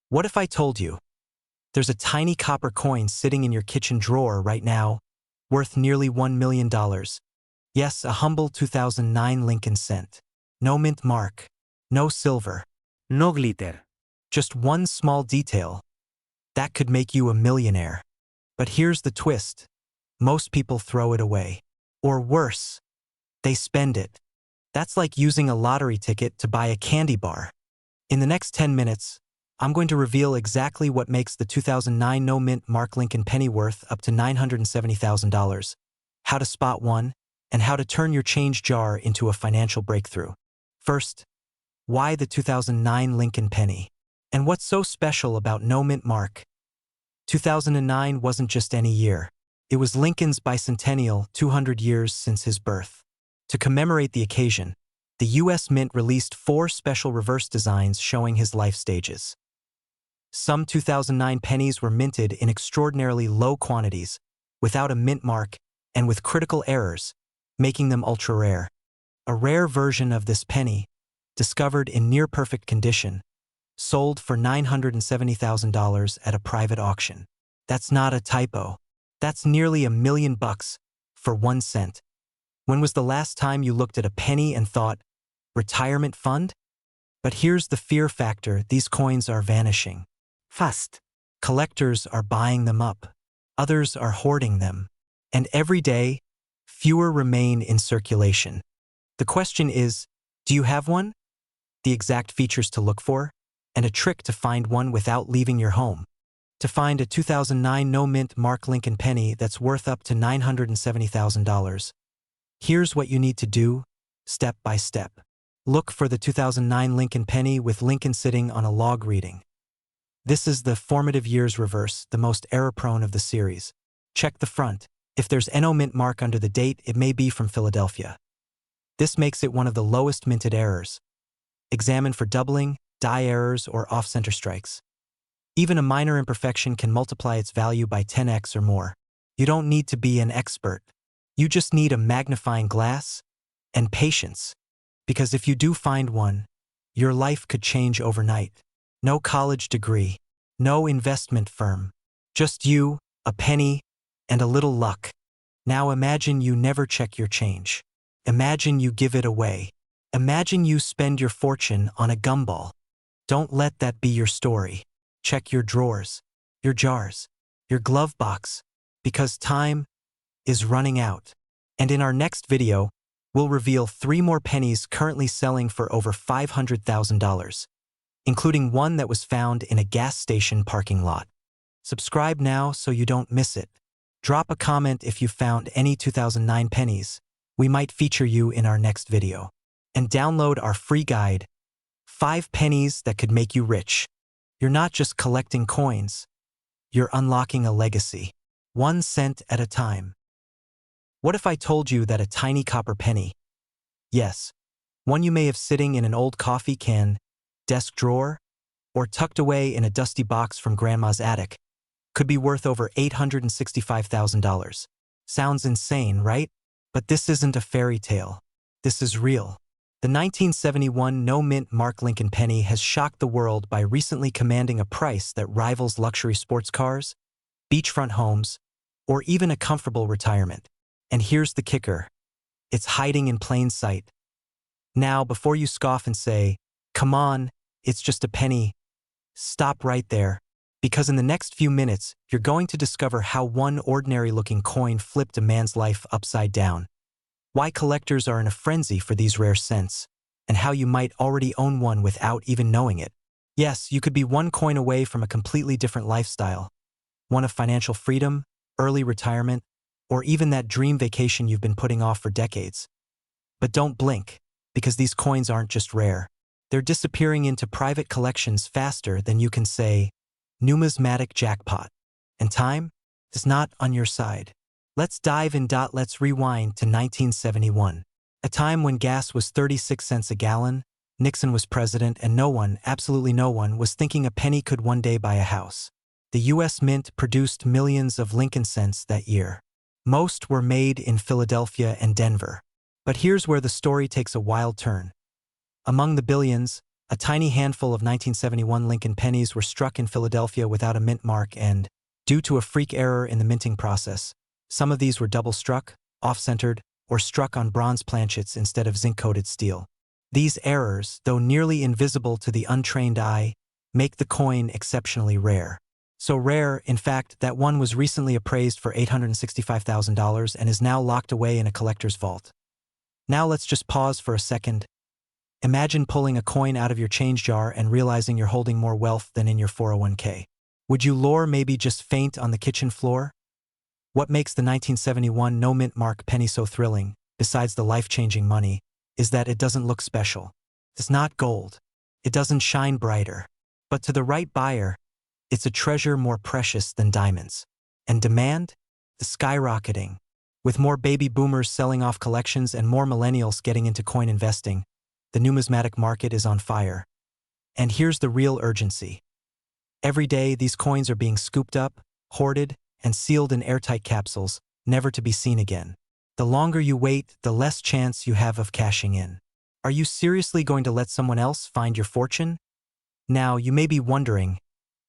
What if I told you there's a tiny copper coin sitting in your kitchen drawer right now, worth nearly $1 million? Yes, a humble 2009 Lincoln cent. No mint mark, no silver, No glitter. just one small detail that could make you a millionaire. But here's the twist. Most people throw it away. Or worse, they spend it. That's like using a lottery ticket to buy a candy bar. In the next 10 minutes, I'm going to reveal exactly what makes the 2009 no mint mark Lincoln penny worth up to $970,000, how to spot one, and how to turn your change jar into a financial breakthrough. First, why the 2009 Lincoln penny? And what's so special about no mint mark? 2009 wasn't just any year. It was Lincoln's bicentennial, 200 years since his birth. To commemorate the occasion, the U.S. Mint released 4 special reverse designs showing his life stages. Some 2009 pennies were minted in extraordinarily low quantities, without a mint mark, and with critical errors, making them ultra-rare. A rare version of this penny, discovered in near-perfect condition, sold for $970,000 at a private auction. That's not a typo. That's nearly $1 million for 1 cent. When was the last time you looked at a penny and thought, retirement fund? But here's the fear factor: these coins are vanishing fast. Collectors are buying them up. Others are hoarding them. And every day, fewer remain in circulation. The question is, do you have one? The exact features to look for, and a trick to find one without leaving your home. To find a 2009 no mint mark Lincoln penny that's worth up to $970,000, here's what you need to do, step by step. Look for the 2009 Lincoln penny with Lincoln sitting on a log reading. This is the formative years reverse, the most error-prone of the series. Check the front. If there's no mint mark under the date, it may be from Philadelphia. This makes it one of the lowest minted errors. Examine for doubling, die errors, or off-center strikes. Even a minor imperfection can multiply its value by 10x or more. You don't need to be an expert. You just need a magnifying glass and patience. Because if you do find one, your life could change overnight. No college degree, no investment firm, just you, a penny, and a little luck. Now imagine you never check your change. Imagine you give it away. Imagine you spend your fortune on a gumball. Don't let that be your story. Check your drawers, your jars, your glove box, because time is running out. And in our next video, we'll reveal 3 more pennies currently selling for over $500,000, including one that was found in a gas station parking lot. Subscribe now so you don't miss it. Drop a comment if you found any 2009 pennies. We might feature you in our next video. And download our free guide, 5 pennies that could make you rich. You're not just collecting coins, you're unlocking a legacy, 1 cent at a time. What if I told you that a tiny copper penny, yes, one you may have sitting in an old coffee can, desk drawer, or tucked away in a dusty box from grandma's attic, could be worth over $865,000. Sounds insane, right? But this isn't a fairy tale. This is real. The 1971 no mint mark Lincoln penny has shocked the world by recently commanding a price that rivals luxury sports cars, beachfront homes, or even a comfortable retirement. And here's the kicker. It's hiding in plain sight. Now, before you scoff and say, "Come on, it's just a penny," stop right there, because in the next few minutes, you're going to discover how one ordinary-looking coin flipped a man's life upside down, why collectors are in a frenzy for these rare cents, and how you might already own one without even knowing it. Yes, you could be one coin away from a completely different lifestyle, one of financial freedom, early retirement, or even that dream vacation you've been putting off for decades. But don't blink, because these coins aren't just rare. They're disappearing into private collections faster than you can say, numismatic jackpot. And time is not on your side. Let's dive in. Let's rewind to 1971, a time when gas was 36 cents a gallon, Nixon was president, and no one, absolutely no one, was thinking a penny could one day buy a house. The U.S. Mint produced millions of Lincoln cents that year. Most were made in Philadelphia and Denver. But here's where the story takes a wild turn. Among the billions, A tiny handful of 1971 Lincoln pennies were struck in Philadelphia without a mint mark and, due to a freak error in the minting process, some of these were double-struck, off-centered, or struck on bronze planchets instead of zinc-coated steel. These errors, though nearly invisible to the untrained eye, make the coin exceptionally rare. So rare, in fact, that one was recently appraised for $865,000 and is now locked away in a collector's vault. Now let's just pause for a second. Imagine pulling a coin out of your change jar and realizing you're holding more wealth than in your 401k. Would you lure, maybe just faint on the kitchen floor? What makes the 1971 no-mint mark penny so thrilling, besides the life-changing money, is that it doesn't look special. It's not gold. It doesn't shine brighter. But to the right buyer, it's a treasure more precious than diamonds. And demand? The skyrocketing. With more baby boomers selling off collections and more millennials getting into coin investing, the numismatic market is on fire. And here's the real urgency. Every day, these coins are being scooped up, hoarded, and sealed in airtight capsules, never to be seen again. The longer you wait, the less chance you have of cashing in. Are you seriously going to let someone else find your fortune? Now, you may be wondering,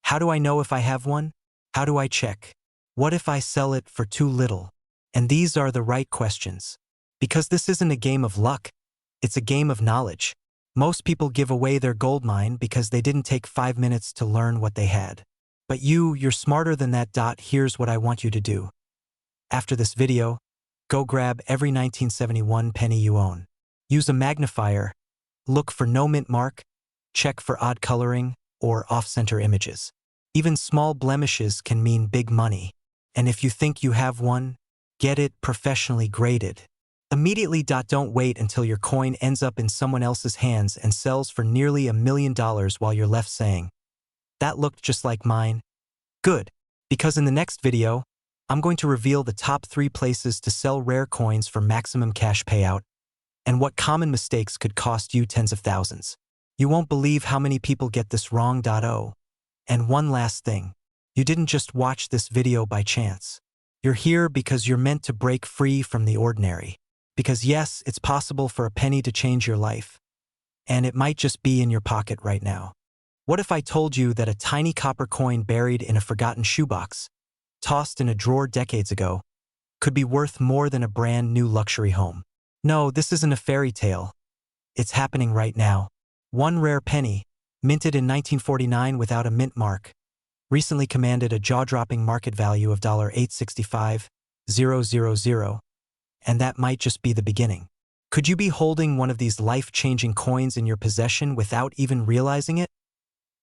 how do I know if I have one? How do I check? What if I sell it for too little? And these are the right questions. Because this isn't a game of luck, it's a game of knowledge. Most people give away their gold mine because they didn't take 5 minutes to learn what they had. But you're smarter than that. Here's what I want you to do. After this video, go grab every 1971 penny you own. Use a magnifier, look for no mint mark, check for odd coloring or off-center images. Even small blemishes can mean big money. And if you think you have one, get it professionally graded. Immediately. Don't wait until your coin ends up in someone else's hands and sells for nearly $1 million while you're left saying, "That looked just like mine." Good, because in the next video, I'm going to reveal the top 3 places to sell rare coins for maximum cash payout and what common mistakes could cost you tens of thousands. You won't believe how many people get this wrong. And one last thing, you didn't just watch this video by chance. You're here because you're meant to break free from the ordinary. Because yes, it's possible for a penny to change your life. And it might just be in your pocket right now. What if I told you that a tiny copper coin buried in a forgotten shoebox, tossed in a drawer decades ago, could be worth more than a brand new luxury home? No, this isn't a fairy tale. It's happening right now. One rare penny, minted in 1949 without a mint mark, recently commanded a jaw-dropping market value of $865,000, and that might just be the beginning. Could you be holding one of these life-changing coins in your possession without even realizing it?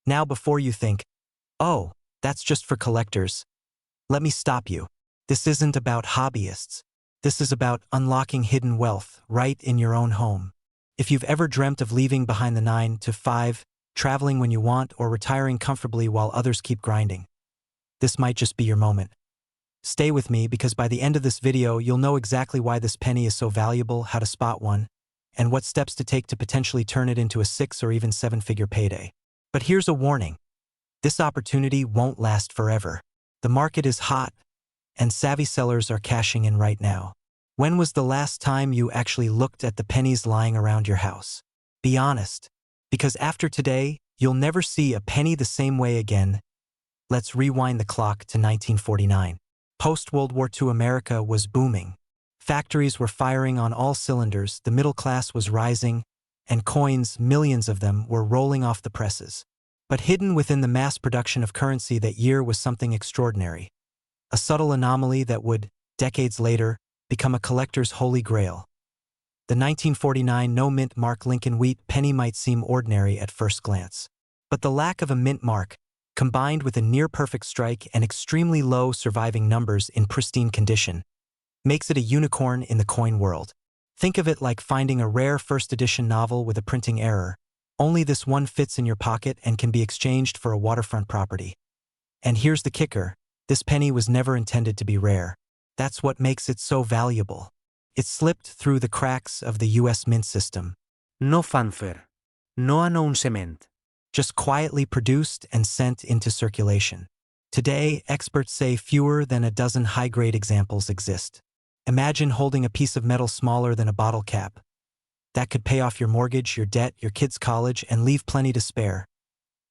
Now, before you think, "Oh, that's just for collectors," let me stop you. This isn't about hobbyists. This is about unlocking hidden wealth right in your own home. If you've ever dreamt of leaving behind the 9 to 5, traveling when you want, or retiring comfortably while others keep grinding, this might just be your moment. Stay with me, because by the end of this video, you'll know exactly why this penny is so valuable, how to spot one, and what steps to take to potentially turn it into a 6 or even 7-figure payday. But here's a warning. This opportunity won't last forever. The market is hot, and savvy sellers are cashing in right now. When was the last time you actually looked at the pennies lying around your house? Be honest, because after today, you'll never see a penny the same way again. Let's rewind the clock to 1949. Post-World War II America was booming. Factories were firing on all cylinders, the middle class was rising, and coins, millions of them, were rolling off the presses. But hidden within the mass production of currency that year was something extraordinary. A subtle anomaly that would, decades later, become a collector's holy grail. The 1949 no-mint mark Lincoln wheat penny might seem ordinary at first glance. But the lack of a mint mark, combined with a near-perfect strike and extremely low surviving numbers in pristine condition, makes it a unicorn in the coin world. Think of it like finding a rare first-edition novel with a printing error. Only this one fits in your pocket and can be exchanged for a waterfront property. And here's the kicker. This penny was never intended to be rare. That's what makes it so valuable. It slipped through the cracks of the US mint system. No fanfare. No announcement. Just quietly produced and sent into circulation. Today, experts say fewer than a dozen high-grade examples exist. Imagine holding a piece of metal smaller than a bottle cap, That could pay off your mortgage, your debt, your kids' college, and leave plenty to spare.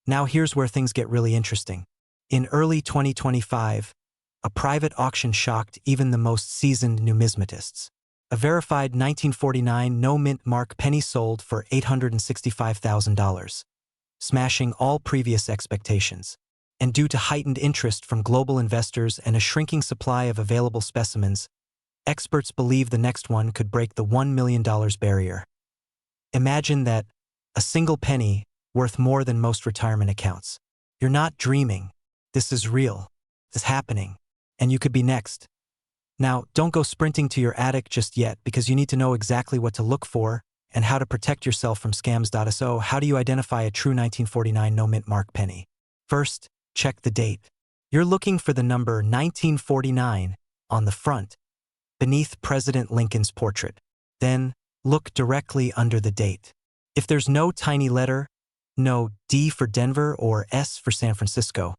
Now here's where things get really interesting. In early 2025, a private auction shocked even the most seasoned numismatists. A verified 1949 no-mint mark penny sold for $865,000, smashing all previous expectations. And due to heightened interest from global investors and a shrinking supply of available specimens, experts believe the next one could break the $1 million barrier. Imagine that, a single penny worth more than most retirement accounts. You're not dreaming. This is real. It's happening. And you could be next. Now, don't go sprinting to your attic just yet because you need to know exactly what to look for and how to protect yourself from scams. So, how do you identify a true 1949 no-mint mark penny? First, check the date. You're looking for the number 1949 on the front, beneath President Lincoln's portrait. Then, look directly under the date. If there's no tiny letter, no D for Denver or S for San Francisco,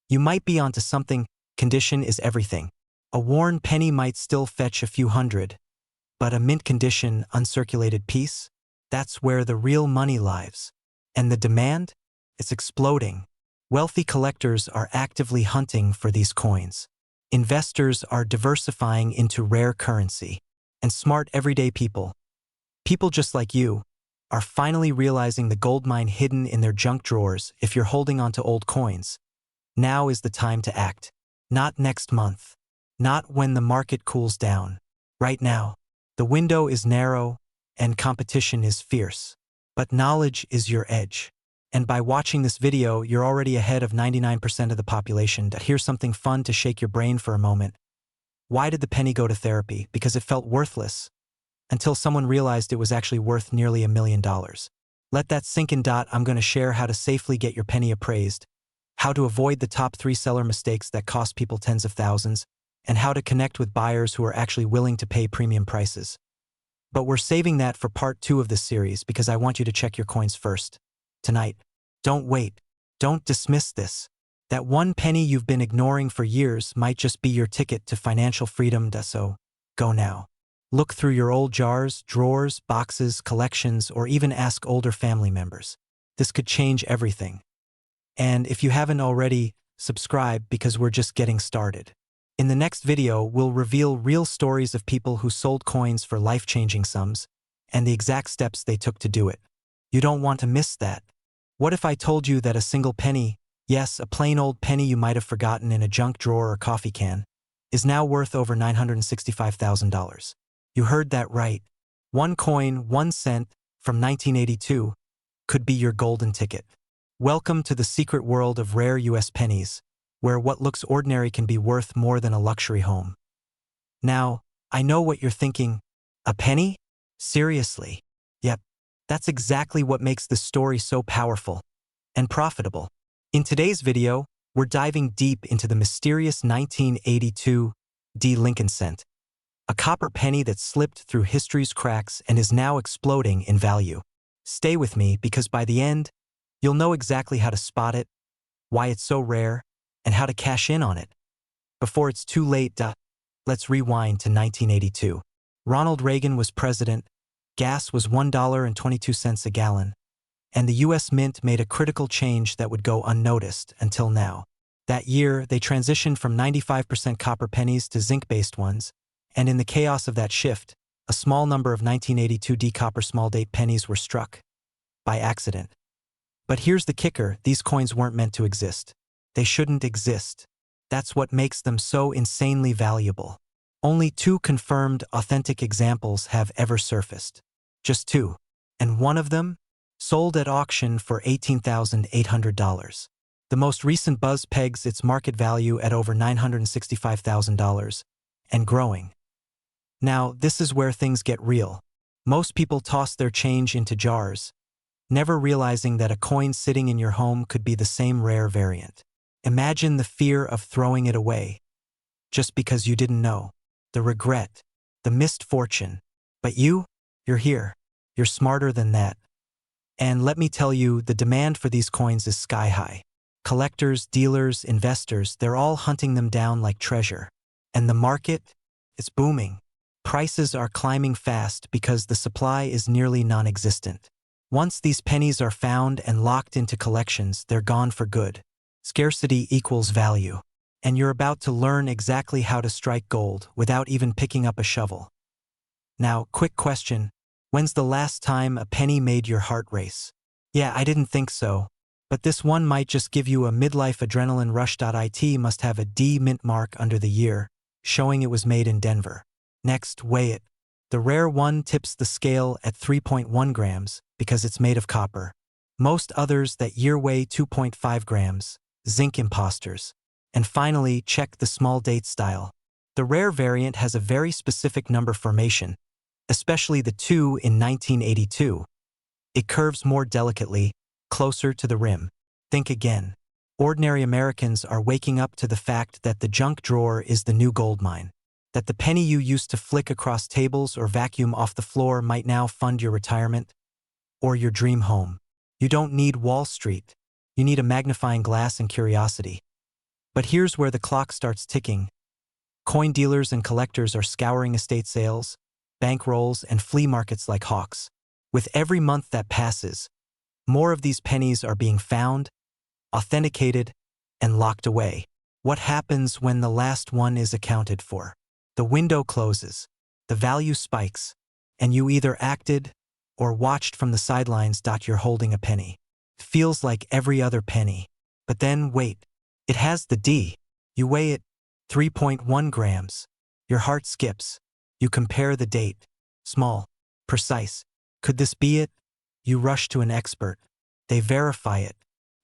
you might be onto something. Condition is everything. A worn penny might still fetch a few hundred, but a mint condition, uncirculated piece, that's where the real money lies. And the demand? It's exploding. Wealthy collectors are actively hunting for these coins. Investors are diversifying into rare currency. And smart everyday people just like you, are finally realizing the goldmine hidden in their junk drawers. If you're holding onto old coins, now is the time to act. Not next month. Not when the market cools down. Right now. The window is narrow and competition is fierce. But knowledge is your edge. And by watching this video, you're already ahead of 99% of the population. Here's something fun to shake your brain for a moment. Why did the penny go to therapy? Because it felt worthless. Until someone realized it was actually worth nearly $1 million. Let that sink in. I'm going to share how to safely get your penny appraised, how to avoid the top 3 seller mistakes that cost people tens of thousands, and how to connect with buyers who are actually willing to pay premium prices. But we're saving that for part 2 of this series because I want you to check your coins first. Tonight. Don't wait. Don't dismiss this. That one penny you've been ignoring for years might just be your ticket to financial freedom. So, go now. Look through your old jars, drawers, boxes, collections, or even ask older family members. This could change everything. And if you haven't already, subscribe because we're just getting started. In the next video, we'll reveal real stories of people who sold coins for life-changing sums and the exact steps they took to do it. You don't want to miss that. What if I told you that a single penny, yes, a plain old penny you might have forgotten in a junk drawer or coffee can, is now worth over $965,000? You heard that right. One coin, 1 cent, from 1982, could be your golden ticket. Welcome to the secret world of rare U.S. pennies, where what looks ordinary can be worth more than a luxury home. Now, I know what you're thinking. A penny? Seriously? Yep, that's exactly what makes this story so powerful and profitable. In today's video, we're diving deep into the mysterious 1982 D. Lincoln cent, a copper penny that slipped through history's cracks and is now exploding in value. Stay with me because by the end, you'll know exactly how to spot it, why it's so rare, and how to cash in on it. Before it's too late, let's rewind to 1982. Ronald Reagan was president, gas was $1.22 a gallon, and the U.S. Mint made a critical change that would go unnoticed until now. That year, they transitioned from 95% copper pennies to zinc-based ones, and in the chaos of that shift, a small number of 1982 D copper small-date pennies were struck. By accident. But here's the kicker, these coins weren't meant to exist. They shouldn't exist. That's what makes them so insanely valuable. Only 2 confirmed, authentic examples have ever surfaced. Just 2. And one of them? Sold at auction for $18,800. The most recent buzz pegs its market value at over $965,000, and growing. Now, this is where things get real. Most people toss their change into jars, never realizing that a coin sitting in your home could be the same rare variant. Imagine the fear of throwing it away, just because you didn't know. The regret, the missed fortune. But you're here. You're smarter than that. And let me tell you, the demand for these coins is sky high. Collectors, dealers, investors, they're all hunting them down like treasure. And the market? It's booming. Prices are climbing fast because the supply is nearly non-existent. Once these pennies are found and locked into collections, they're gone for good. Scarcity equals value. And you're about to learn exactly how to strike gold without even picking up a shovel. Now, quick question. When's the last time a penny made your heart race? Yeah, I didn't think so. But this one might just give you a midlife adrenaline rush. It must have a D mint mark under the year, showing it was made in Denver. Next, weigh it. The rare one tips the scale at 3.1 grams because it's made of copper. Most others that year weigh 2.5 grams, zinc imposters. And finally, check the small date style. The rare variant has a very specific number formation, especially the 2 in 1982. It curves more delicately, closer to the rim. Think again. Ordinary Americans are waking up to the fact that the junk drawer is the new gold mine. That the penny you used to flick across tables or vacuum off the floor might now fund your retirement or your dream home. You don't need Wall Street. You need a magnifying glass and curiosity. But here's where the clock starts ticking. Coin dealers and collectors are scouring estate sales, bankrolls, and flea markets like hawks. With every month that passes, more of these pennies are being found, authenticated, and locked away. What happens when the last one is accounted for? The window closes, the value spikes, and you either acted or watched from the sidelines. You're holding a penny. Feels like every other penny. But then, wait. It has the D. You weigh it, 3.1 grams. Your heart skips. You compare the date. Small. Precise. Could this be it? You rush to an expert. They verify it.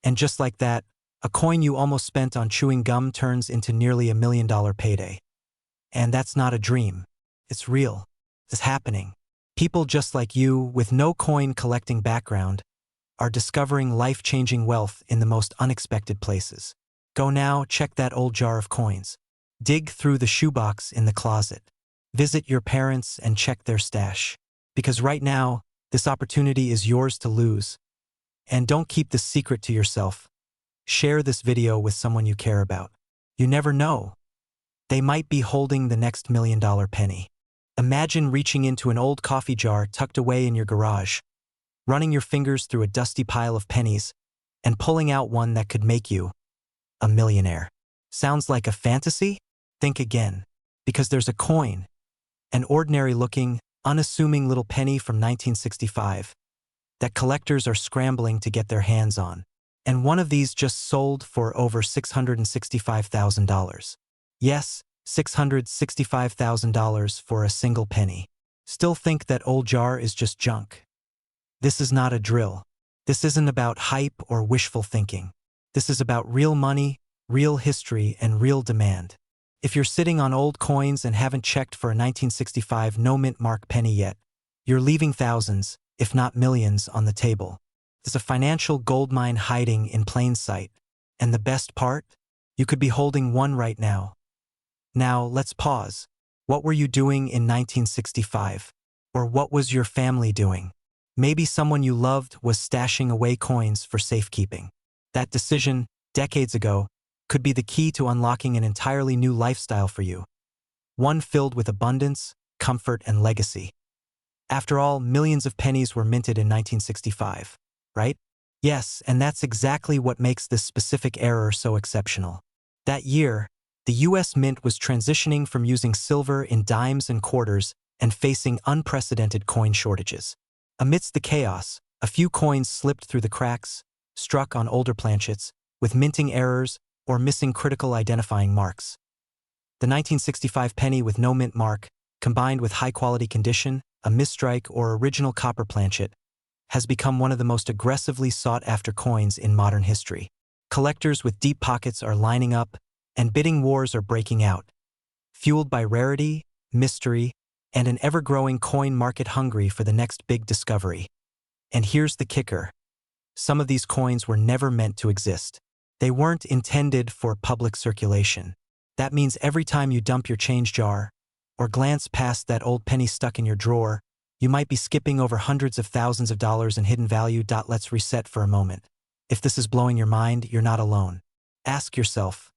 And just like that, a coin you almost spent on chewing gum turns into nearly $1 million payday. And that's not a dream. It's real. It's happening. People just like you, with no coin collecting background, are discovering life-changing wealth in the most unexpected places. Go now, check that old jar of coins. Dig through the shoebox in the closet. Visit your parents and check their stash. Because right now, this opportunity is yours to lose. And don't keep this secret to yourself. Share this video with someone you care about. You never know. They might be holding the next $1 million penny. Imagine reaching into an old coffee jar tucked away in your garage, running your fingers through a dusty pile of pennies, and pulling out one that could make you a millionaire. Sounds like a fantasy? Think again. Because there's a coin, an ordinary-looking, unassuming little penny from 1965, that collectors are scrambling to get their hands on. And one of these just sold for over $665,000. Yes, $665,000 for a single penny. Still think that old jar is just junk? This is not a drill. This isn't about hype or wishful thinking. This is about real money, real history, and real demand. If you're sitting on old coins and haven't checked for a 1965 no-mint mark penny yet, you're leaving thousands, if not millions, on the table. There's a financial goldmine hiding in plain sight. And the best part? You could be holding one right now. Now, let's pause. What were you doing in 1965? Or what was your family doing? Maybe someone you loved was stashing away coins for safekeeping. That decision, decades ago, could be the key to unlocking an entirely new lifestyle for you. One filled with abundance, comfort, and legacy. After all, millions of pennies were minted in 1965, right? Yes, and that's exactly what makes this specific error so exceptional. That year, the U.S. Mint was transitioning from using silver in dimes and quarters and facing unprecedented coin shortages. Amidst the chaos, a few coins slipped through the cracks, struck on older planchets, with minting errors or missing critical identifying marks. The 1965 penny with no mint mark, combined with high-quality condition, a misstrike, or original copper planchet, has become one of the most aggressively sought-after coins in modern history. Collectors with deep pockets are lining up, and bidding wars are breaking out, fueled by rarity, mystery, and an ever-growing coin market hungry for the next big discovery. And here's the kicker. Some of these coins were never meant to exist. They weren't intended for public circulation. That means every time you dump your change jar, or glance past that old penny stuck in your drawer, you might be skipping over hundreds of thousands of dollars in hidden value. Let's reset for a moment. If this is blowing your mind, you're not alone. Ask yourself,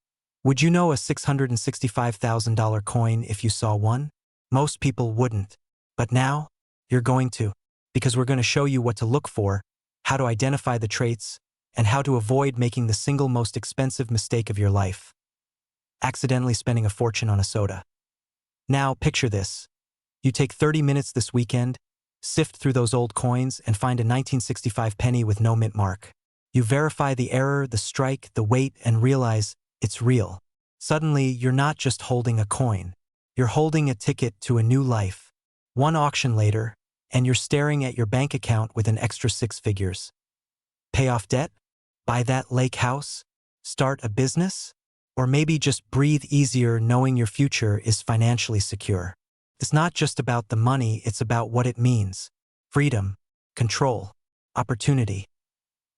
would you know a $665,000 coin if you saw one? Most people wouldn't. But now, you're going to. Because we're going to show you what to look for, how to identify the traits, and how to avoid making the single most expensive mistake of your life: accidentally spending a fortune on a soda. Now, picture this. You take 30 minutes this weekend, sift through those old coins, and find a 1965 penny with no mint mark. You verify the error, the strike, the weight, and realize it's real. Suddenly, you're not just holding a coin. You're holding a ticket to a new life. One auction later, and you're staring at your bank account with an extra 6 figures. Pay off debt? Buy that lake house? Start a business? Or maybe just breathe easier knowing your future is financially secure. It's not just about the money, it's about what it means: freedom, control, opportunity.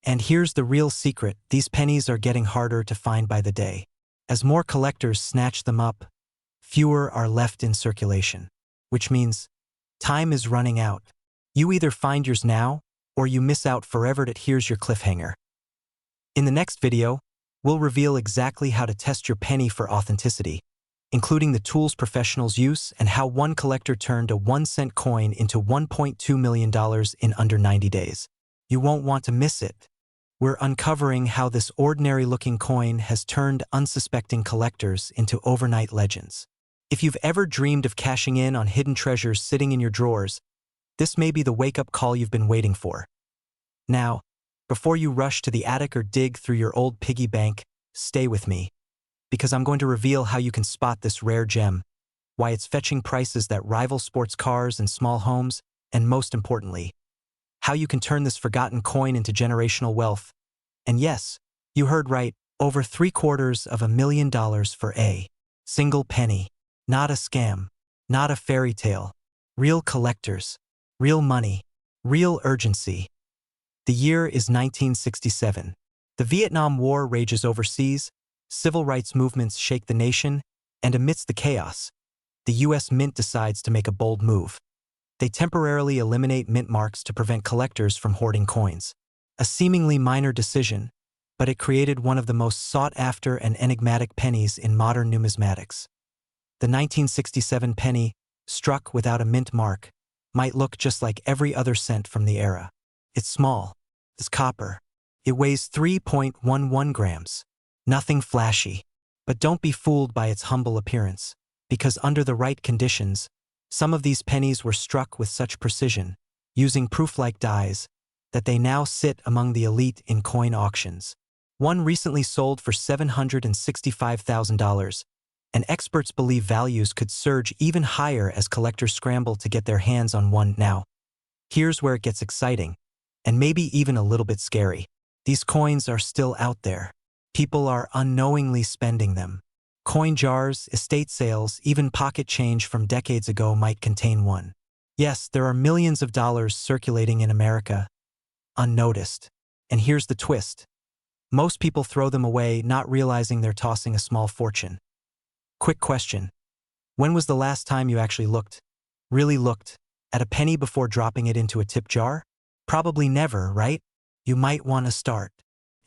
And here's the real secret: these pennies are getting harder to find by the day. As more collectors snatch them up, fewer are left in circulation. Which means time is running out. You either find yours now, or you miss out forever. Here's your cliffhanger. In the next video, we'll reveal exactly how to test your penny for authenticity, including the tools professionals use and how one collector turned a 1-cent coin into $1.2 million in under 90 days. You won't want to miss it. We're uncovering how this ordinary-looking coin has turned unsuspecting collectors into overnight legends. If you've ever dreamed of cashing in on hidden treasures sitting in your drawers, this may be the wake-up call you've been waiting for. Now, before you rush to the attic or dig through your old piggy bank, stay with me, because I'm going to reveal how you can spot this rare gem, why it's fetching prices that rival sports cars and small homes, and most importantly, how you can turn this forgotten coin into generational wealth. And yes, you heard right, over $750,000 for a single penny. Not a scam, not a fairy tale. Real collectors, real money, real urgency. The year is 1967. The Vietnam War rages overseas, civil rights movements shake the nation, and amidst the chaos, the U.S. Mint decides to make a bold move. They temporarily eliminate mint marks to prevent collectors from hoarding coins. A seemingly minor decision, but it created one of the most sought-after and enigmatic pennies in modern numismatics. The 1967 penny, struck without a mint mark, might look just like every other cent from the era. It's small. It's copper. It weighs 3.11 grams. Nothing flashy. But don't be fooled by its humble appearance, because under the right conditions, some of these pennies were struck with such precision, using proof-like dies, that they now sit among the elite in coin auctions. One recently sold for $765,000, and experts believe values could surge even higher as collectors scramble to get their hands on one. Now, here's where it gets exciting, and maybe even a little bit scary. These coins are still out there. People are unknowingly spending them. Coin jars, estate sales, even pocket change from decades ago might contain one. Yes, there are millions of dollars circulating in America, unnoticed. And here's the twist. Most people throw them away, not realizing they're tossing a small fortune. Quick question. When was the last time you actually really looked, at a penny before dropping it into a tip jar? Probably never, right? You might want to start.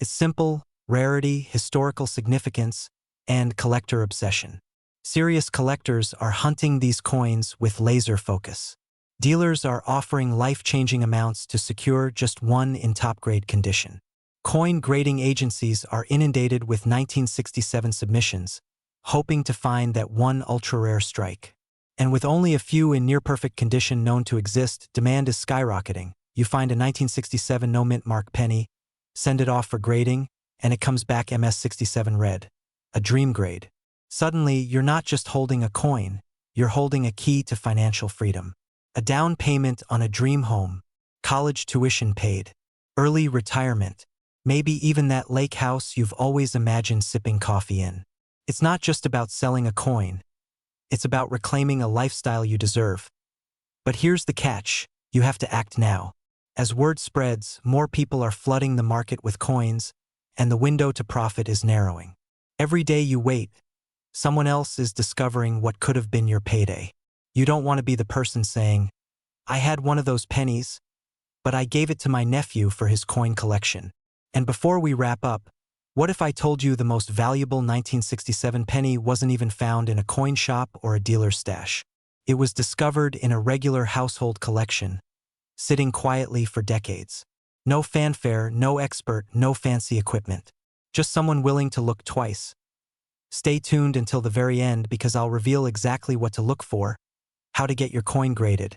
It's simple: rarity, historical significance, and collector obsession. Serious collectors are hunting these coins with laser focus. Dealers are offering life-changing amounts to secure just one in top-grade condition. Coin grading agencies are inundated with 1967 submissions, hoping to find that one ultra-rare strike. And with only a few in near-perfect condition known to exist, demand is skyrocketing. You find a 1967 no-mint mark penny, send it off for grading, and it comes back MS-67 red. A dream grade. Suddenly, you're not just holding a coin, you're holding a key to financial freedom. A down payment on a dream home, college tuition paid, early retirement, maybe even that lake house you've always imagined sipping coffee in. It's not just about selling a coin. It's about reclaiming a lifestyle you deserve. But here's the catch: you have to act now. As word spreads, more people are flooding the market with coins, and the window to profit is narrowing. Every day you wait, someone else is discovering what could have been your payday. You don't want to be the person saying, "I had one of those pennies, but I gave it to my nephew for his coin collection." And before we wrap up, what if I told you the most valuable 1967 penny wasn't even found in a coin shop or a dealer's stash? It was discovered in a regular household collection, sitting quietly for decades. No fanfare, no expert, no fancy equipment. Just someone willing to look twice. Stay tuned until the very end because I'll reveal exactly what to look for, how to get your coin graded,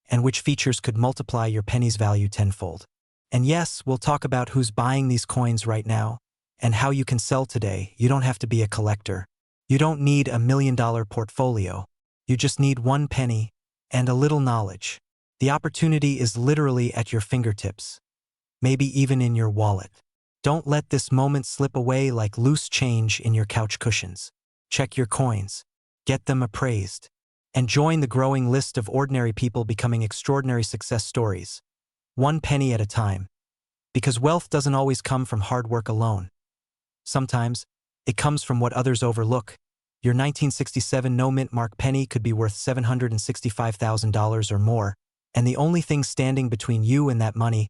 and which features could multiply your penny's value tenfold. And yes, we'll talk about who's buying these coins right now, and how you can sell today. You don't have to be a collector. You don't need $1 million portfolio. You just need one penny and a little knowledge. The opportunity is literally at your fingertips, maybe even in your wallet. Don't let this moment slip away like loose change in your couch cushions. Check your coins, get them appraised, and join the growing list of ordinary people becoming extraordinary success stories, one penny at a time. Because wealth doesn't always come from hard work alone. Sometimes, it comes from what others overlook. Your 1967 no-mint mark penny could be worth $765,000 or more, and the only thing standing between you and that money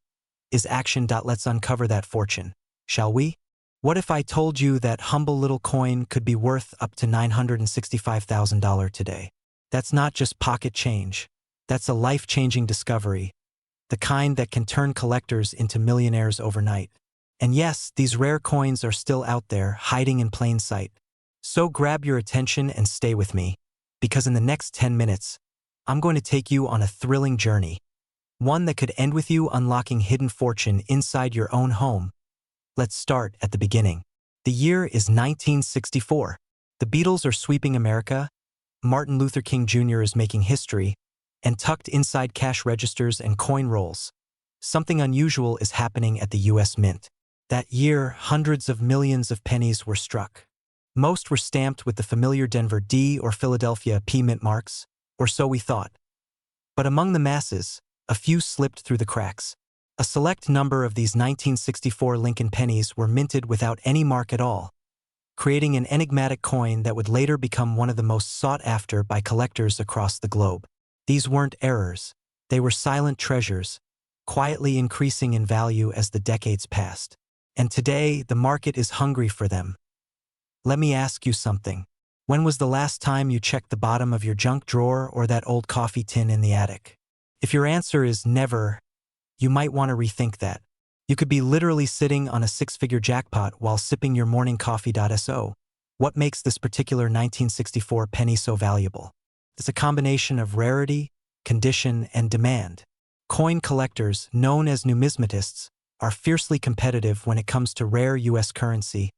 is action. Let's uncover that fortune, shall we? What if I told you that humble little coin could be worth up to $965,000 today? That's not just pocket change. That's a life-changing discovery, the kind that can turn collectors into millionaires overnight. And yes, these rare coins are still out there, hiding in plain sight. So grab your attention and stay with me, because in the next 10 minutes, I'm going to take you on a thrilling journey. One that could end with you unlocking hidden fortune inside your own home. Let's start at the beginning. The year is 1964. The Beatles are sweeping America, Martin Luther King Jr. is making history, and tucked inside cash registers and coin rolls, something unusual is happening at the U.S. Mint. That year, hundreds of millions of pennies were struck. Most were stamped with the familiar Denver D or Philadelphia P mint marks, or so we thought. But among the masses, a few slipped through the cracks. A select number of these 1964 Lincoln pennies were minted without any mark at all, creating an enigmatic coin that would later become one of the most sought after by collectors across the globe. These weren't errors, they were silent treasures, quietly increasing in value as the decades passed. And today, the market is hungry for them. Let me ask you something. When was the last time you checked the bottom of your junk drawer or that old coffee tin in the attic? If your answer is never, you might want to rethink that. You could be literally sitting on a six-figure jackpot while sipping your morning coffee. So, what makes this particular 1964 penny so valuable? It's a combination of rarity, condition, and demand. Coin collectors, known as numismatists, are fiercely competitive when it comes to rare U.S. currency,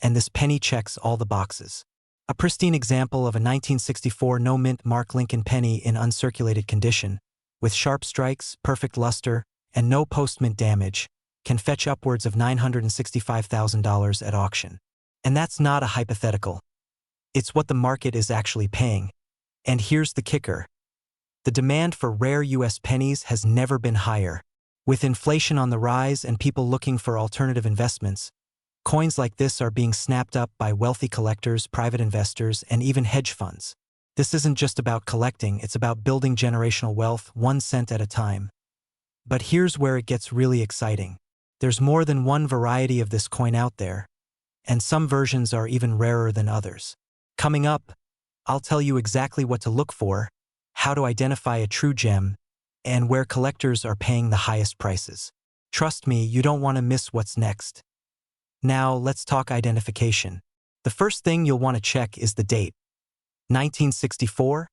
and this penny checks all the boxes. A pristine example of a 1964 no-mint mark Lincoln penny in uncirculated condition, with sharp strikes, perfect luster, and no post-mint damage, can fetch upwards of $965,000 at auction. And that's not a hypothetical. It's what the market is actually paying. And here's the kicker. The demand for rare U.S. pennies has never been higher. With inflation on the rise and people looking for alternative investments, coins like this are being snapped up by wealthy collectors, private investors, and even hedge funds. This isn't just about collecting, it's about building generational wealth 1 cent at a time. But here's where it gets really exciting. There's more than one variety of this coin out there, and some versions are even rarer than others. Coming up, I'll tell you exactly what to look for, how to identify a true gem, and where collectors are paying the highest prices. Trust me, you don't want to miss what's next. Now, let's talk identification. The first thing you'll want to check is the date. 1964,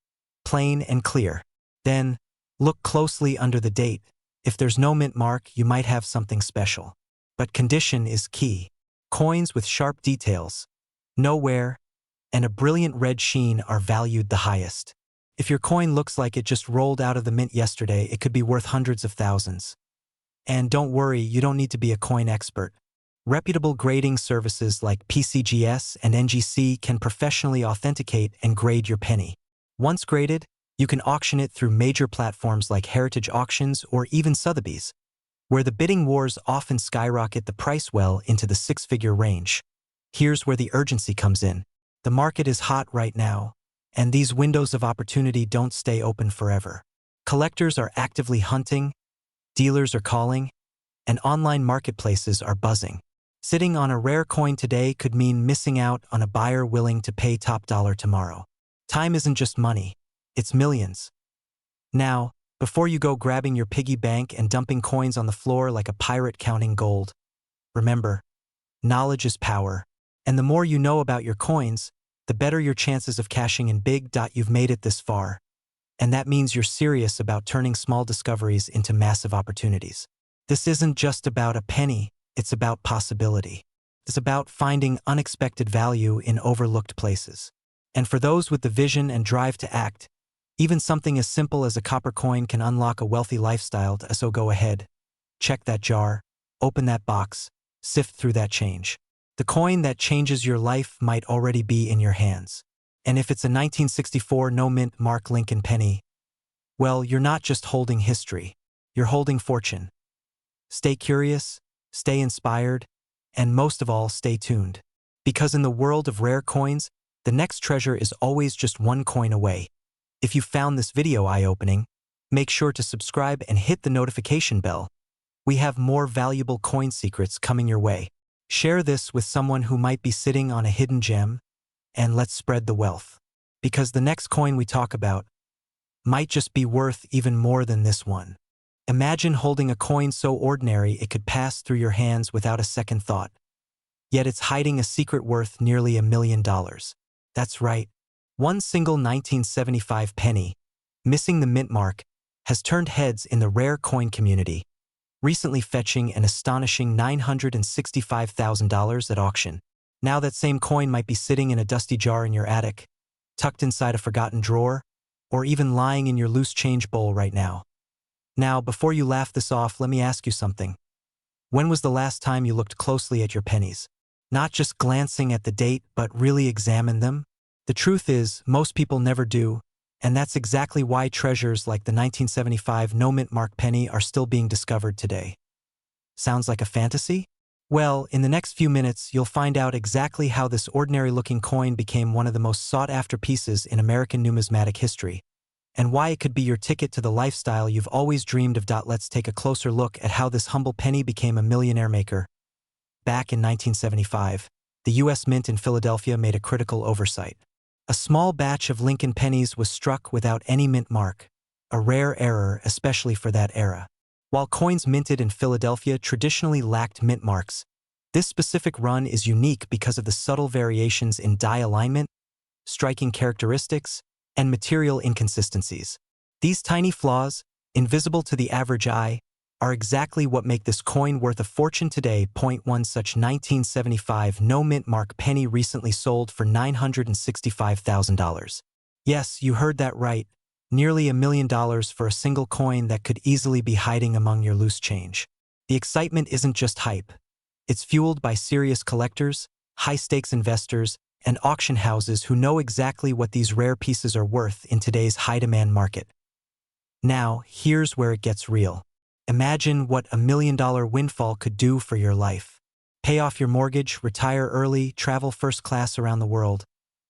plain and clear. Then, look closely under the date. If there's no mint mark, you might have something special. But condition is key. Coins with sharp details, no wear, and a brilliant red sheen are valued the highest. If your coin looks like it just rolled out of the mint yesterday, it could be worth hundreds of thousands. And don't worry, you don't need to be a coin expert. Reputable grading services like PCGS and NGC can professionally authenticate and grade your penny. Once graded, you can auction it through major platforms like Heritage Auctions or even Sotheby's, where the bidding wars often skyrocket the price well into the six-figure range. Here's where the urgency comes in. The market is hot right now, and these windows of opportunity don't stay open forever. Collectors are actively hunting, dealers are calling, and online marketplaces are buzzing. Sitting on a rare coin today could mean missing out on a buyer willing to pay top dollar tomorrow. Time isn't just money, It's millions. Now, before you go grabbing your piggy bank and dumping coins on the floor like a pirate counting gold, remember, knowledge is power, and the more you know about your coins, the better your chances of cashing in big. You've made it this far, and that means you're serious about turning small discoveries into massive opportunities. This isn't just about a penny, it's about possibility. It's about finding unexpected value in overlooked places. And for those with the vision and drive to act, even something as simple as a copper coin can unlock a wealthy lifestyle. So go ahead, check that jar, open that box, sift through that change. The coin that changes your life might already be in your hands. And if it's a 1964 no-mint Mark Lincoln penny, well, you're not just holding history, you're holding fortune. Stay curious, stay inspired, and most of all, stay tuned. Because in the world of rare coins, the next treasure is always just one coin away. If you found this video eye-opening, make sure to subscribe and hit the notification bell. We have more valuable coin secrets coming your way. Share this with someone who might be sitting on a hidden gem, and let's spread the wealth. Because the next coin we talk about might just be worth even more than this one. Imagine holding a coin so ordinary it could pass through your hands without a second thought. Yet it's hiding a secret worth nearly $1 million. That's right. One single 1975 penny, missing the mint mark, has turned heads in the rare coin community, recently fetching an astonishing $965,000 at auction. Now that same coin might be sitting in a dusty jar in your attic, tucked inside a forgotten drawer, or even lying in your loose change bowl right now. Now, before you laugh this off, let me ask you something. When was the last time you looked closely at your pennies? Not just glancing at the date, but really examined them? The truth is, most people never do, and that's exactly why treasures like the 1975 no-mint mark penny are still being discovered today. Sounds like a fantasy? Well, in the next few minutes, you'll find out exactly how this ordinary-looking coin became one of the most sought-after pieces in American numismatic history, and why it could be your ticket to the lifestyle you've always dreamed of. Let's take a closer look at how this humble penny became a millionaire maker. Back in 1975, the U.S. Mint in Philadelphia made a critical oversight. A small batch of Lincoln pennies was struck without any mint mark, a rare error especially for that era. While coins minted in Philadelphia traditionally lacked mint marks, this specific run is unique because of the subtle variations in die alignment, striking characteristics, and material inconsistencies. These tiny flaws, invisible to the average eye, are exactly what make this coin worth a fortune today. One such 1975 no-mint mark penny recently sold for $965,000. Yes, you heard that right. Nearly $1 million for a single coin that could easily be hiding among your loose change. The excitement isn't just hype. It's fueled by serious collectors, high-stakes investors, and auction houses who know exactly what these rare pieces are worth in today's high-demand market. Now, here's where it gets real. Imagine what $1 million windfall could do for your life. Pay off your mortgage, retire early, travel first class around the world,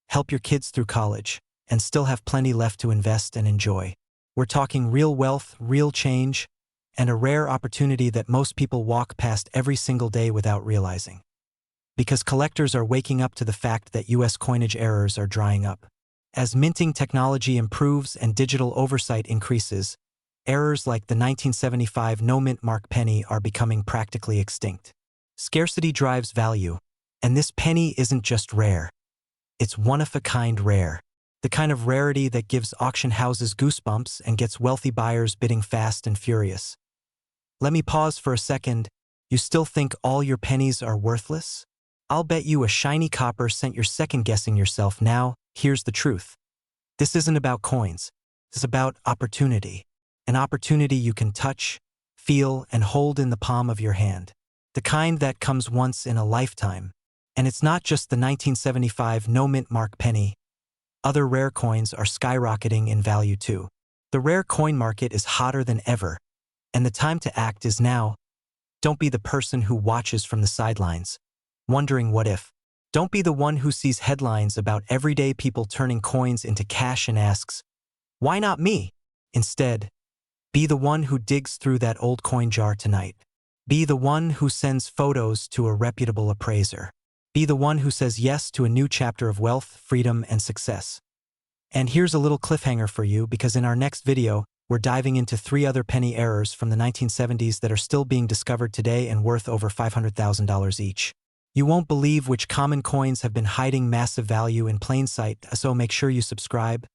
help your kids through college, and still have plenty left to invest and enjoy. We're talking real wealth, real change, and a rare opportunity that most people walk past every single day without realizing. Because collectors are waking up to the fact that U.S. coinage errors are drying up. As minting technology improves and digital oversight increases, errors like the 1975 no-mint mark penny are becoming practically extinct. Scarcity drives value, and this penny isn't just rare. It's one-of-a-kind rare. The kind of rarity that gives auction houses goosebumps and gets wealthy buyers bidding fast and furious. Let me pause for a second. You still think all your pennies are worthless? I'll bet you a shiny copper cent you're second-guessing yourself now. Here's the truth. This isn't about coins. It's about opportunity. An opportunity you can touch, feel, and hold in the palm of your hand. The kind that comes once in a lifetime. And it's not just the 1975 no-mint mark penny. Other rare coins are skyrocketing in value too. The rare coin market is hotter than ever, and the time to act is now. Don't be the person who watches from the sidelines, wondering what if. Don't be the one who sees headlines about everyday people turning coins into cash and asks, "Why not me?" Instead, be the one who digs through that old coin jar tonight. Be the one who sends photos to a reputable appraiser. Be the one who says yes to a new chapter of wealth, freedom, and success. And here's a little cliffhanger for you, because in our next video, we're diving into 3 other penny errors from the 1970s that are still being discovered today and worth over $500,000 each. You won't believe which common coins have been hiding massive value in plain sight, so make sure you subscribe,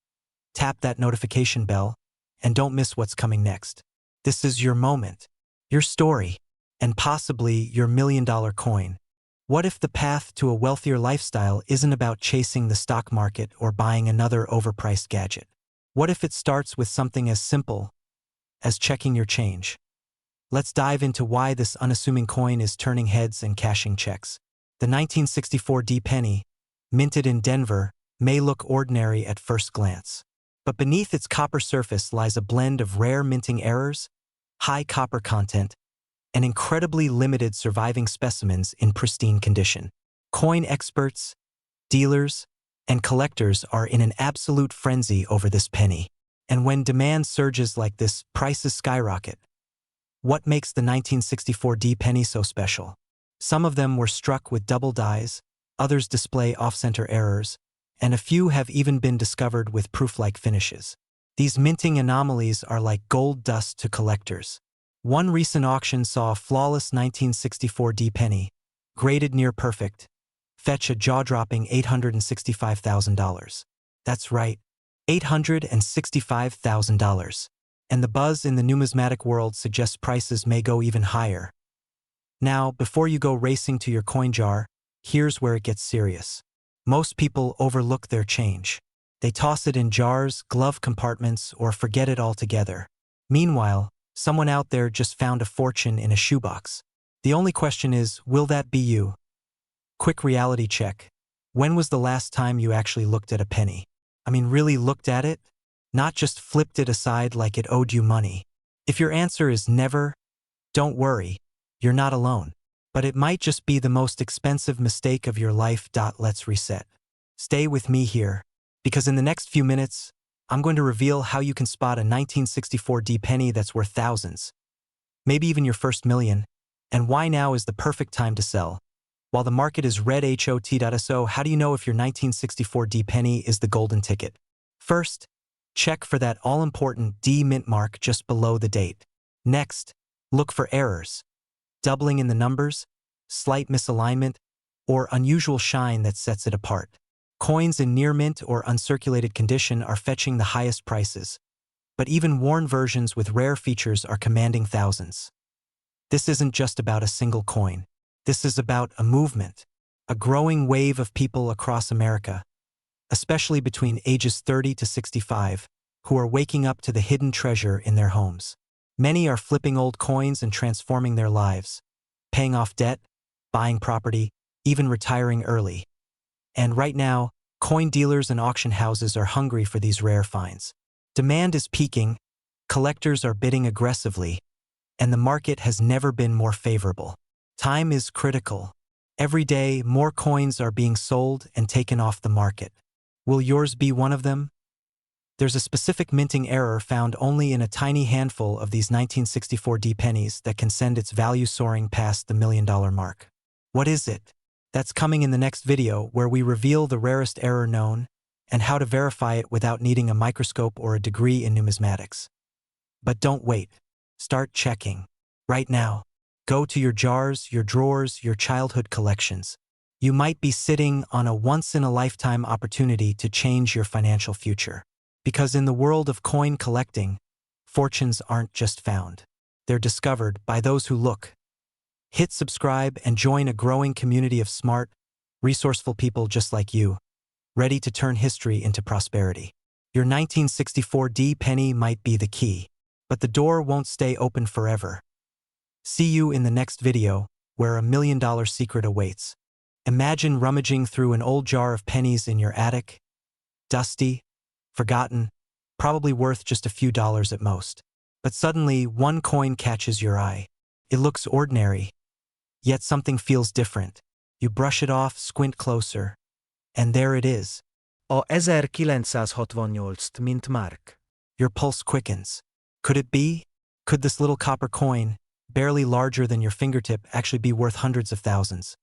tap that notification bell, and don't miss what's coming next. This is your moment, your story, and possibly your $1,000,000 coin. What if the path to a wealthier lifestyle isn't about chasing the stock market or buying another overpriced gadget? What if it starts with something as simple as checking your change? Let's dive into why this unassuming coin is turning heads and cashing checks. The 1964 D penny, minted in Denver, may look ordinary at first glance. But beneath its copper surface lies a blend of rare minting errors, high copper content, and incredibly limited surviving specimens in pristine condition. Coin experts, dealers, and collectors are in an absolute frenzy over this penny. And when demand surges like this, prices skyrocket. What makes the 1964 D penny so special? Some of them were struck with double dies, others display off-center errors, and a few have even been discovered with proof-like finishes. These minting anomalies are like gold dust to collectors. One recent auction saw a flawless 1964 D penny, graded near perfect, fetch a jaw-dropping $865,000. That's right, $865,000. And the buzz in the numismatic world suggests prices may go even higher. Now, before you go racing to your coin jar, here's where it gets serious. Most people overlook their change. They toss it in jars, glove compartments, or forget it altogether. Meanwhile, someone out there just found a fortune in a shoebox. The only question is, will that be you? Quick reality check. When was the last time you actually looked at a penny? I mean, really looked at it? Not just flipped it aside like it owed you money. If your answer is never, don't worry, you're not alone. But it might just be the most expensive mistake of your life. Let's reset. Stay with me here, because in the next few minutes, I'm going to reveal how you can spot a 1964 D penny that's worth thousands, maybe even your first million, and why now is the perfect time to sell. While the market is red hot. So how do you know if your 1964 D penny is the golden ticket? First, check for that all-important D mint mark just below the date. Next, look for errors, doubling in the numbers, slight misalignment, or unusual shine that sets it apart. Coins in near mint or uncirculated condition are fetching the highest prices, but even worn versions with rare features are commanding thousands. This isn't just about a single coin. This is about a movement, a growing wave of people across America, especially between ages 30 to 65, who are waking up to the hidden treasure in their homes. Many are flipping old coins and transforming their lives, paying off debt, buying property, even retiring early. And right now, coin dealers and auction houses are hungry for these rare finds. Demand is peaking, collectors are bidding aggressively, and the market has never been more favorable. Time is critical. Every day, more coins are being sold and taken off the market. Will yours be one of them? There's a specific minting error found only in a tiny handful of these 1964 D pennies that can send its value soaring past the $1,000,000 mark. What is it? That's coming in the next video, where we reveal the rarest error known and how to verify it without needing a microscope or a degree in numismatics. But don't wait. Start checking. Right now. Go to your jars, your drawers, your childhood collections. You might be sitting on a once-in-a-lifetime opportunity to change your financial future. Because in the world of coin collecting, fortunes aren't just found. They're discovered by those who look. Hit subscribe and join a growing community of smart, resourceful people just like you, ready to turn history into prosperity. Your 1964 D penny might be the key, but the door won't stay open forever. See you in the next video, where a $1,000,000 secret awaits. Imagine rummaging through an old jar of pennies in your attic, dusty, forgotten, probably worth just a few dollars at most. But suddenly, one coin catches your eye. It looks ordinary, yet something feels different. You brush it off, squint closer, and there it is. A 1968 mint mark. Your pulse quickens. Could it be? Could this little copper coin, barely larger than your fingertip, actually be worth hundreds of thousands?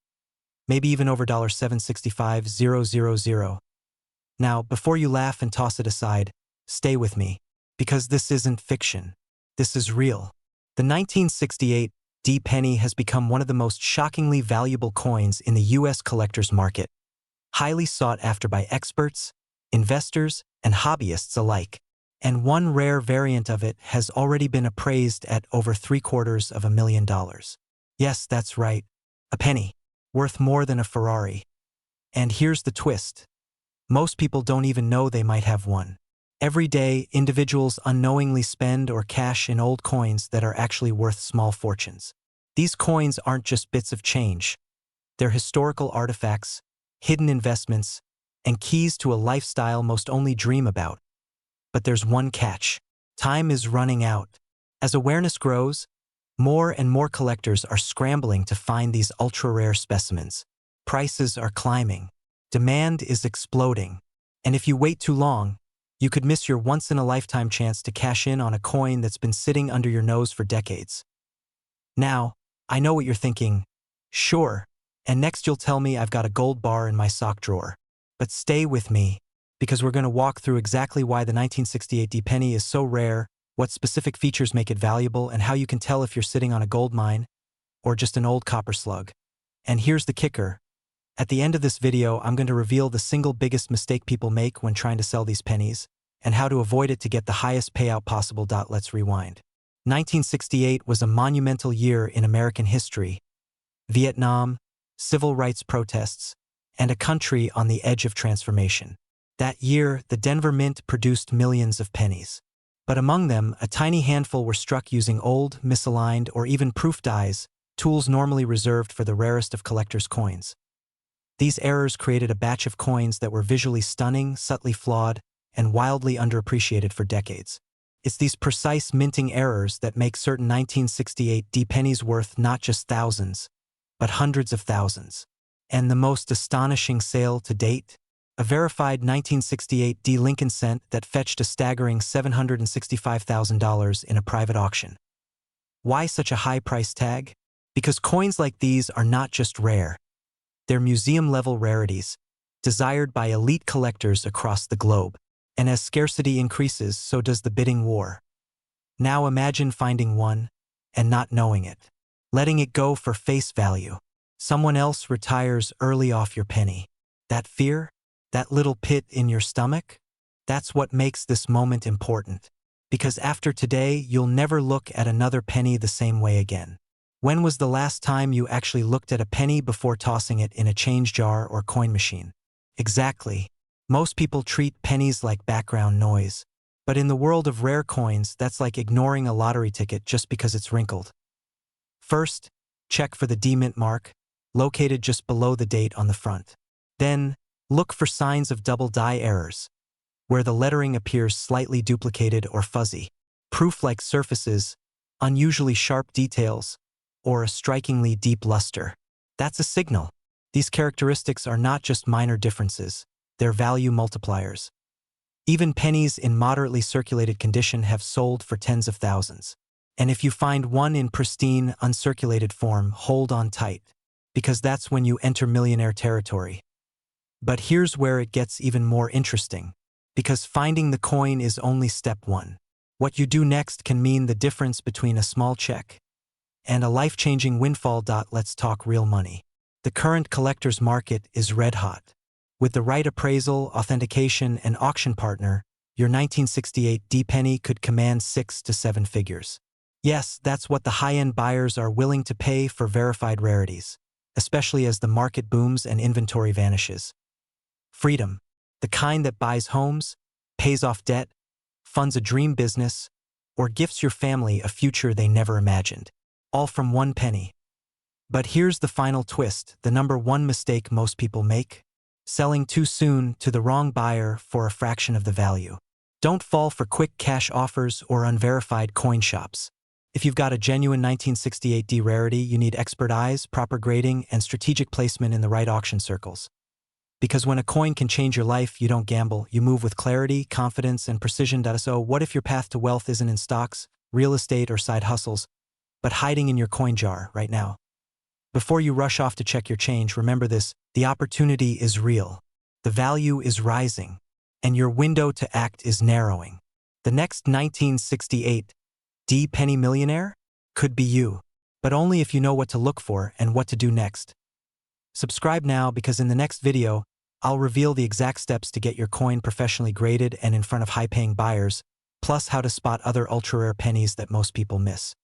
Maybe even over $765,000. Now, before you laugh and toss it aside, stay with me, because this isn't fiction. This is real. The 1968 D penny has become one of the most shockingly valuable coins in the U.S. collector's market, highly sought after by experts, investors, and hobbyists alike. And one rare variant of it has already been appraised at over $750,000. Yes, that's right, a penny, worth more than a Ferrari. And here's the twist. Most people don't even know they might have one. Every day, individuals unknowingly spend or cash in old coins that are actually worth small fortunes. These coins aren't just bits of change. They're historical artifacts, hidden investments, and keys to a lifestyle most only dream about. But there's one catch. Time is running out. As awareness grows, more and more collectors are scrambling to find these ultra-rare specimens. Prices are climbing. Demand is exploding. And if you wait too long, you could miss your once-in-a-lifetime chance to cash in on a coin that's been sitting under your nose for decades. Now, I know what you're thinking. Sure, and next you'll tell me I've got a gold bar in my sock drawer. But stay with me, because we're going to walk through exactly why the 1968 D penny is so rare, what specific features make it valuable, and how you can tell if you're sitting on a gold mine or just an old copper slug. And here's the kicker. At the end of this video, I'm going to reveal the single biggest mistake people make when trying to sell these pennies, and how to avoid it to get the highest payout possible. Let's rewind. 1968 was a monumental year in American history. Vietnam, civil rights protests, and a country on the edge of transformation. That year, the Denver Mint produced millions of pennies. But among them, a tiny handful were struck using old, misaligned, or even proof dies, tools normally reserved for the rarest of collectors' coins. These errors created a batch of coins that were visually stunning, subtly flawed, and wildly underappreciated for decades. It's these precise minting errors that make certain 1968 D pennies worth not just thousands, but hundreds of thousands. And the most astonishing sale to date? A verified 1968 D Lincoln cent that fetched a staggering $765,000 in a private auction. Why such a high price tag? Because coins like these are not just rare. They're museum-level rarities, desired by elite collectors across the globe. And as scarcity increases, so does the bidding war. Now imagine finding one and not knowing it. Letting it go for face value. Someone else retires early off your penny. That fear? That little pit in your stomach? That's what makes this moment important. Because after today, you'll never look at another penny the same way again. When was the last time you actually looked at a penny before tossing it in a change jar or coin machine? Exactly. Most people treat pennies like background noise. But in the world of rare coins, that's like ignoring a lottery ticket just because it's wrinkled. First, check for the D mint mark, located just below the date on the front. Then, look for signs of double die errors, where the lettering appears slightly duplicated or fuzzy. Proof-like surfaces, unusually sharp details, or a strikingly deep luster. That's a signal. These characteristics are not just minor differences, they're value multipliers. Even pennies in moderately circulated condition have sold for tens of thousands. And if you find one in pristine, uncirculated form, hold on tight, because that's when you enter millionaire territory. But here's where it gets even more interesting, because finding the coin is only step one. What you do next can mean the difference between a small check and a life-changing windfall. Let's talk real money. The current collector's market is red hot. With the right appraisal, authentication, and auction partner, your 1968 D penny could command 6 to 7 figures. Yes, that's what the high-end buyers are willing to pay for verified rarities, especially as the market booms and inventory vanishes. Freedom, the kind that buys homes, pays off debt, funds a dream business, or gifts your family a future they never imagined. All from one penny. But here's the final twist, the number one mistake most people make: selling too soon to the wrong buyer for a fraction of the value. Don't fall for quick cash offers or unverified coin shops. If you've got a genuine 1968 D rarity, you need expert eyes, proper grading, and strategic placement in the right auction circles. Because when a coin can change your life, you don't gamble, you move with clarity, confidence, and precision. So what if your path to wealth isn't in stocks, real estate, or side hustles, but hiding in your coin jar right now? Before you rush off to check your change, remember this: the opportunity is real. The value is rising. and your window to act is narrowing. The next 1968 D penny millionaire could be you, but only if you know what to look for and what to do next. Subscribe now because in the next video, I'll reveal the exact steps to get your coin professionally graded and in front of high-paying buyers, plus how to spot other ultra-rare pennies that most people miss.